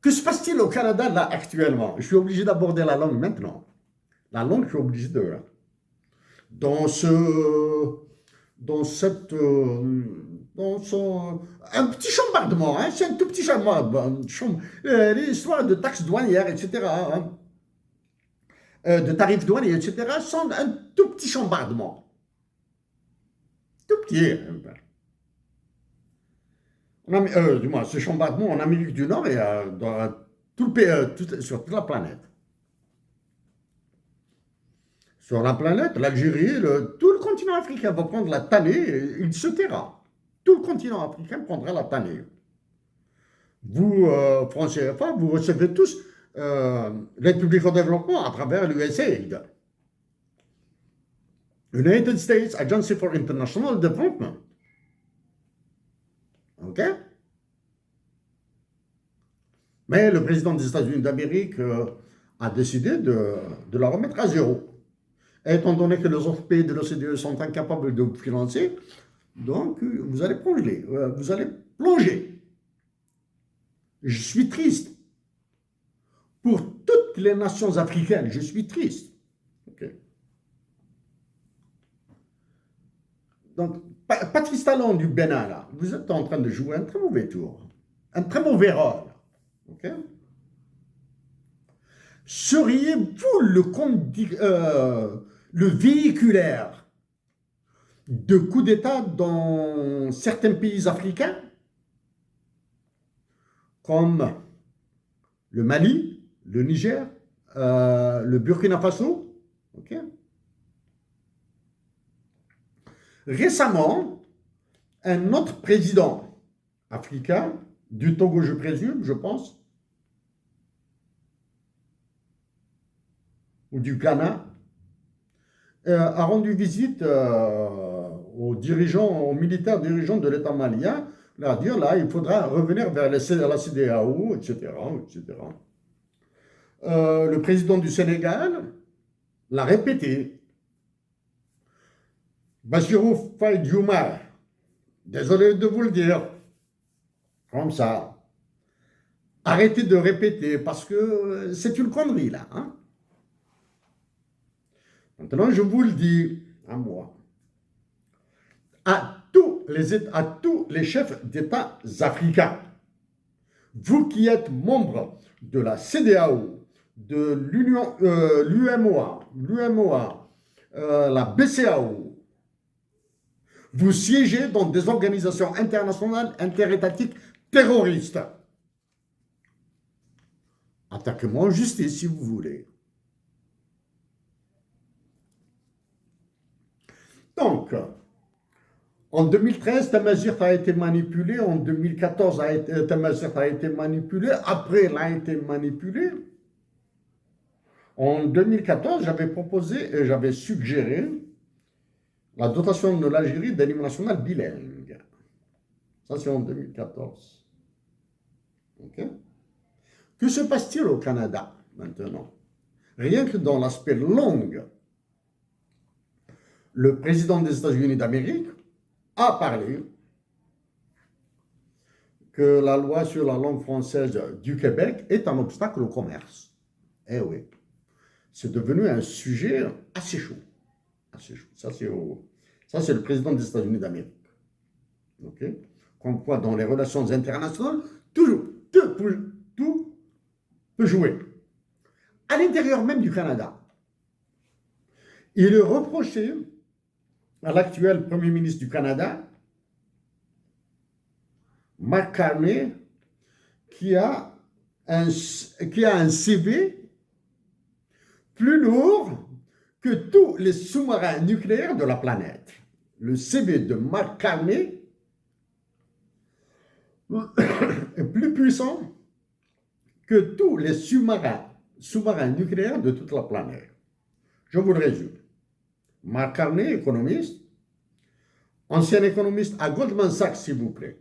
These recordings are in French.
Que se passe-t-il au Canada là actuellement? Je suis obligé d'aborder la langue maintenant. La langue, je suis obligé de. Dans ce. Dans cette. Dans son. Un petit chambardement, hein, c'est un tout petit chambardement. L'histoire de taxes douanières, etc., hein, de tarifs douaniers, etc., sont un tout petit chambardement. Tout petit. Du moins, ce chambardement en Amérique du Nord et dans tout le pays, sur toute la planète. Sur la planète, l'Algérie, tout le continent africain va prendre la tannée et il se taira. Tout le continent africain prendra la tannée. Vous, Français, enfin, vous recevez tous l'aide publique au développement à travers l'USAID. United States Agency for International Development. OK? Mais le président des États-Unis d'Amérique a décidé de la remettre à zéro. Et étant donné que les autres pays de l'OCDE sont incapables de vous financer, donc vous allez plonger. Vous allez plonger. Je suis triste. Pour toutes les nations africaines, je suis triste. Okay. Donc, Patrice Talon du Bénin, là, vous êtes en train de jouer un très mauvais tour. Un très mauvais rôle. Okay. Seriez-vous le véhiculaire de coups d'État dans certains pays africains, comme le Mali, le Niger, le Burkina Faso? Okay. Récemment, un autre président africain, du Togo je présume, je pense, ou du Ghana, a rendu visite aux dirigeants, aux militaires dirigeants de l'État malien, leur dire là, il faudra revenir vers la CEDEAO, etc., etc. Le président du Sénégal l'a répété. Bassirou Faye Diomaye, désolé de vous le dire, comme ça, arrêtez de répéter parce que c'est une connerie là. Hein. Maintenant, je vous le dis à moi, à tous les chefs d'État africains, vous qui êtes membres de la CEDEAO, de l'UMOA, la BCAO, vous siégez dans des organisations internationales interétatiques terroristes. Attaquez-moi en justice si vous voulez. Donc, en 2013, Tamazight a été manipulé. En 2014, Tamazight a été manipulé. Après, il a été manipulé. En 2014, j'avais proposé et j'avais suggéré la dotation de l'Algérie d'un hymne national bilingue. Ça, c'est en 2014. Okay. Que se passe-t-il au Canada maintenant? Rien que dans l'aspect langue, le président des États-Unis d'Amérique a parlé que la loi sur la langue française du Québec est un obstacle au commerce. Eh oui, c'est devenu un sujet assez chaud. Assez chaud. Ça, c'est le président des États-Unis d'Amérique. Okay. Comme quoi, dans les relations internationales, tout peut jouer. À l'intérieur même du Canada, il est reproché à l'actuel Premier ministre du Canada, Mark Carney, qui a un CV plus lourd que tous les sous-marins nucléaires de la planète. Le CV de Mark Carney est plus puissant que tous les sous-marins nucléaires de toute la planète. Je vous le résume. Mark Carney, économiste, ancien économiste à Goldman Sachs, s'il vous plaît,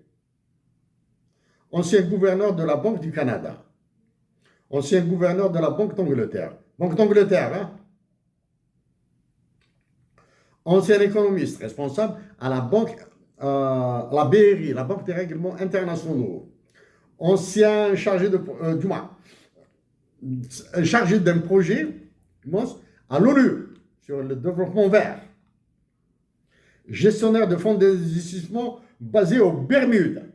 ancien gouverneur de la Banque du Canada, ancien gouverneur de la Banque d'Angleterre. Banque d'Angleterre, hein? Ancien économiste responsable à la banque, la BRI, la Banque des règlements internationaux. ancien chargé du moins, chargé d'un projet à l'ONU sur le développement vert, gestionnaire de fonds d'investissement basé aux Bermudes.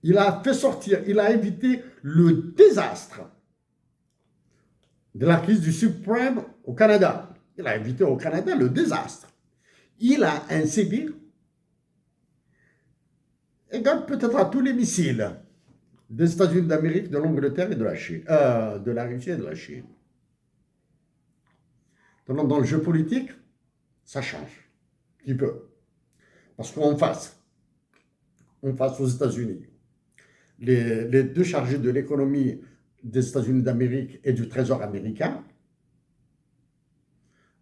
Il a fait sortir, il a évité le désastre de la crise du subprime au Canada. Il a évité au Canada le désastre. Il a inséré, égal peut-être à tous les missiles des États-Unis d'Amérique, de l'Angleterre et de la Chine, de la Russie et de la Chine. Donc, dans le jeu politique, ça change un petit peu. Parce qu'en face aux États-Unis, les deux chargés de l'économie des États-Unis d'Amérique et du Trésor américain,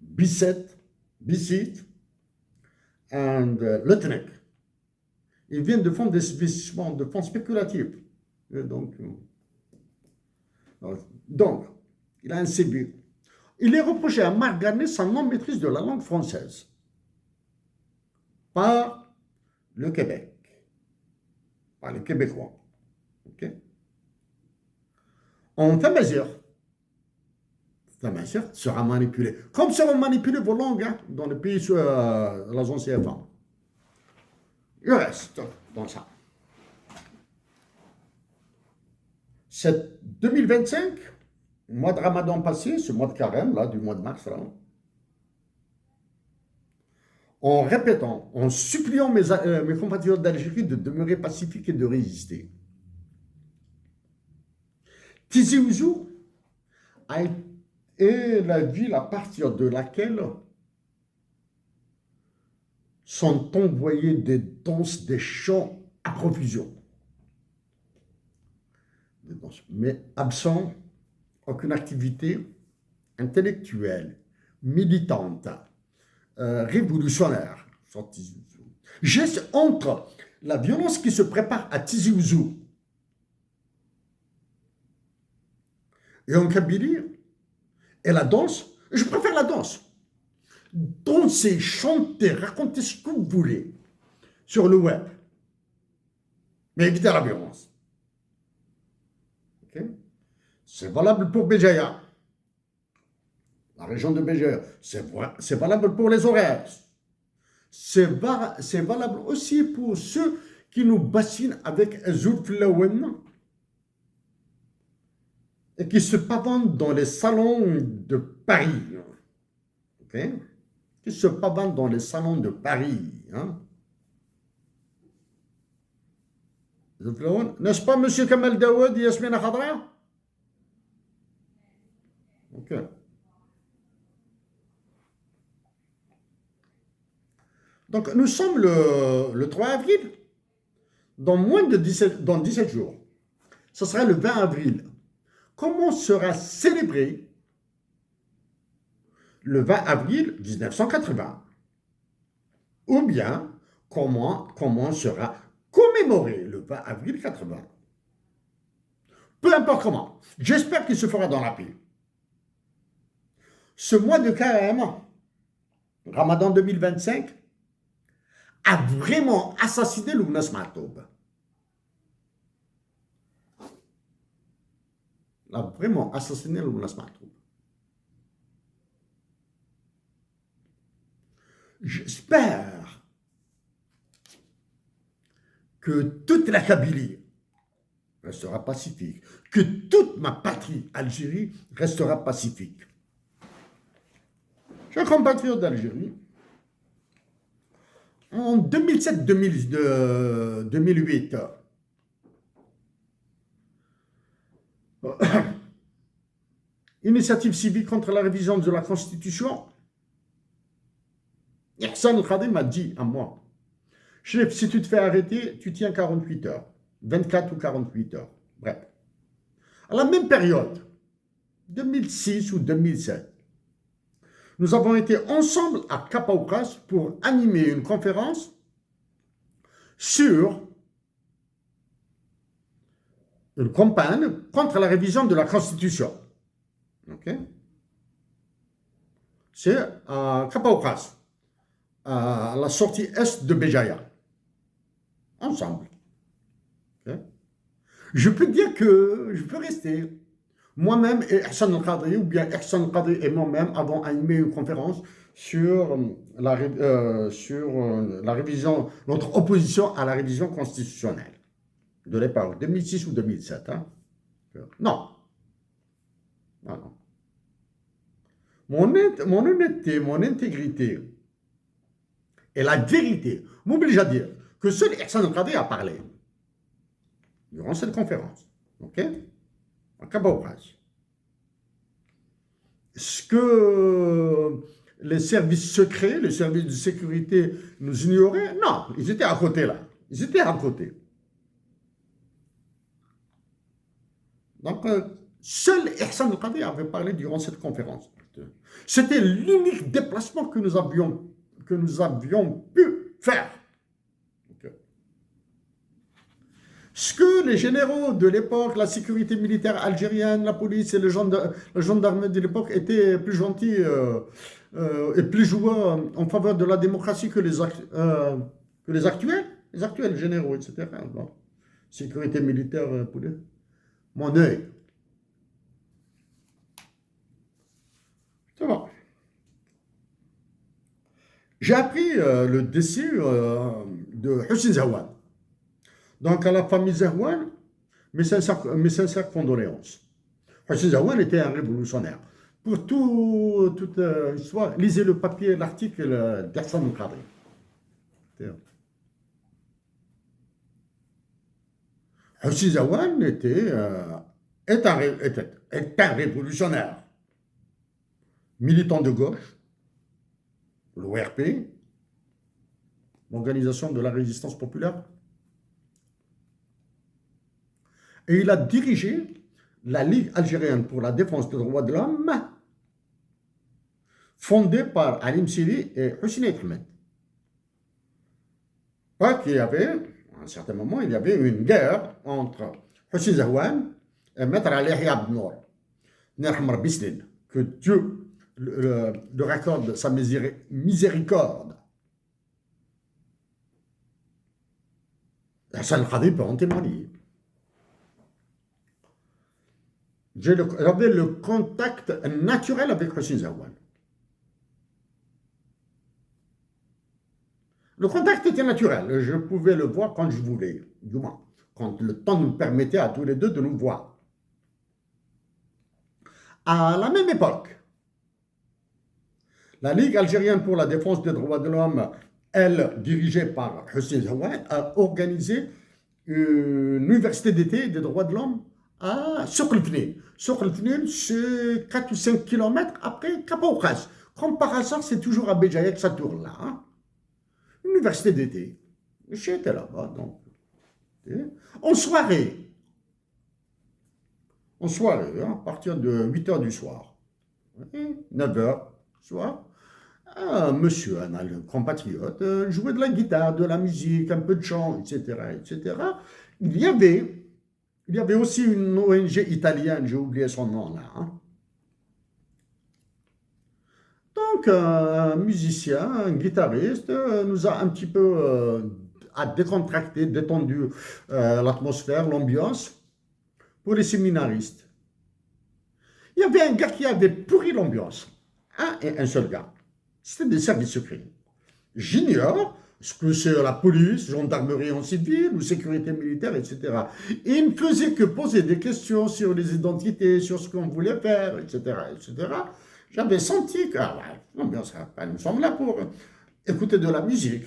Bissett et Lutnick, ils viennent de fonds d'investissement, de fonds spéculatifs. Donc, il a un CB. Il est reproché à Marc Garnet sa non-maîtrise de la langue française par le Québec, par les Québécois. Okay? En ta mesure sera manipulée, comme seront manipulées vos langues dans le pays sur la zone CFA. Il reste dans ça. C'est 2025, mois de Ramadan passé, ce mois de carême, là, du mois de mars, là, en répétant, en suppliant mes compatriotes d'Algérie de demeurer pacifiques et de résister. Tizi Ouzou est la ville à partir de laquelle sont envoyés des danses, des chants à profusion. Mais absent aucune activité intellectuelle, militante, révolutionnaire. Geste entre la violence qui se prépare à Tizi Ouzou et en Kabylie et la danse. Je préfère la danse. Danser, chanter, raconter ce que vous voulez sur le web. Mais évitez la violence. Okay? C'est valable pour Béjaïa, la région de Béjaïa. C'est valable pour les horaires. C'est valable aussi pour ceux qui nous bassinent avec Zulflawen et qui se pavanent dans les salons de Paris. Okay? Qui se pavanent dans les salons de Paris. Hein? N'est-ce pas, M. Kamal Daoud et Yasmina Khadra? Ok. Donc, nous sommes le 3 avril, dans 17 jours. Ce sera le 20 avril. Comment sera célébré le 20 avril 1980? Ou bien, comment sera commémoré le 20 avril 80? Peu importe comment. J'espère qu'il se fera dans la paix. Ce mois de carême, Ramadan 2025, a vraiment assassiné Loubnas Matoub. A vraiment assassiné Loubnas Matoub. J'espère que toute la Kabylie restera pacifique, que toute ma patrie, Algérie, restera pacifique. Chers compatriotes d'Algérie, en 2007-2008, initiative civique contre la révision de la Constitution, Hassan El-Khadim m'a dit à moi, chef, si tu te fais arrêter, tu tiens 48 heures, 24 ou 48 heures, bref. À la même période, 2006 ou 2007, nous avons été ensemble à Kapaukas pour animer une conférence sur une campagne contre la révision de la Constitution. Okay? C'est à Kapaukas, à la sortie est de Béjaïa. Ensemble. Ok. Je peux dire que je peux rester. Moi-même et Hassan Al-Qadri, ou bien Hassan Al-Qadri et moi-même avons animé une conférence sur la révision, notre opposition à la révision constitutionnelle de l'époque, 2006 ou 2007. Hein. Non, non, non. Mon honnêteté, mon intégrité et la vérité m'obligent à dire que seul Hassan Al-Qadri a parlé durant cette conférence. OK? En Kabaouras. Ce que les services secrets, les services de sécurité nous ignoraient, non, ils étaient à côté là. Ils étaient à côté. Donc, seul Hassan Al-Qadri avait parlé durant cette conférence. C'était l'unique déplacement que nous avions pu faire. Ce que les généraux de l'époque, la sécurité militaire algérienne, la police et la gendarmerie de l'époque étaient plus gentils et plus joueurs en faveur de la démocratie que les actuels généraux, etc. Bon. Sécurité militaire, mon œil. Ça va. J'ai appris le décès de Hossein Zahwan. Donc, à la famille Zahwan, mes sincères condoléances. Hossein Zahwan était un révolutionnaire. Pour toute histoire, lisez le papier, l'article d'Hassan Al-Qadri. Hossein Zahwan est un révolutionnaire, militant de gauche, l'ORP, l'Organisation de la Résistance Populaire. Et il a dirigé la Ligue algérienne pour la défense des droits de l'homme, fondée par Ali Msili et Hosni Ahmed. Qu'il y avait, à un certain moment, il y avait une guerre entre Hossein Zahwan et Maître Ali Yahya Ben Nour, Nerhamar Bislin, que Dieu le raccorde sa miséricorde. Hassan Al-Qadri peut en témoigner. J'avais le contact naturel avec Hossein Zahwan. Le contact était naturel. Je pouvais le voir quand je voulais, du moins, quand le temps nous permettait à tous les deux de nous voir. À la même époque, la Ligue algérienne pour la défense des droits de l'homme, elle, dirigée par Hossein Zahwan, a organisé une université d'été des droits de l'homme à Souk el-Fnine. Souk el-Fnine, c'est 4 ou 5 km après Kabaoukas. Comme par hasard, c'est toujours à Béjaïa que ça tourne là. Hein. Université d'été. J'étais là-bas, donc. En soirée, hein, à partir de 8 h du soir, 9 h du soir, un monsieur, un compatriote, jouait de la guitare, de la musique, un peu de chant, etc., etc. Il y avait aussi une ONG italienne, j'ai oublié son nom là. Hein. Donc, un musicien, un guitariste, nous a un petit peu décontracté, détendu l'atmosphère, l'ambiance pour les séminaristes. Il y avait un gars qui avait pourri l'ambiance. Un seul gars. C'était des services secrets. J'ignore ce que c'est la police, gendarmerie en civil ou sécurité militaire, etc. Et il ne faisait que poser des questions sur les identités, sur ce qu'on voulait faire, etc., etc. J'avais senti que nous sommes là pour écouter de la musique,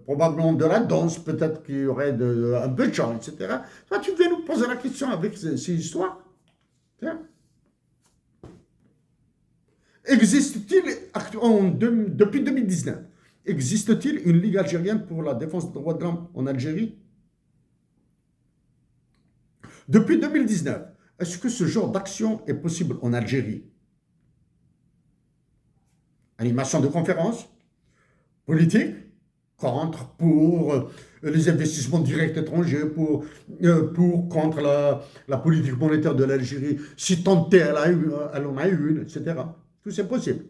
probablement de la danse, peut-être qu'il y aurait un peu de chant, etc. Toi, tu devais nous poser la question avec ces histoires. Tiens. Existe-t-il, depuis 2019, existe-t-il une Ligue algérienne pour la défense des droits de l'homme en Algérie? Depuis 2019, est-ce que ce genre d'action est possible en Algérie? Animation de conférences politiques, contre, pour les investissements directs étrangers, contre la politique monétaire de l'Algérie, si tant est elle en a une, etc. Tout c'est possible.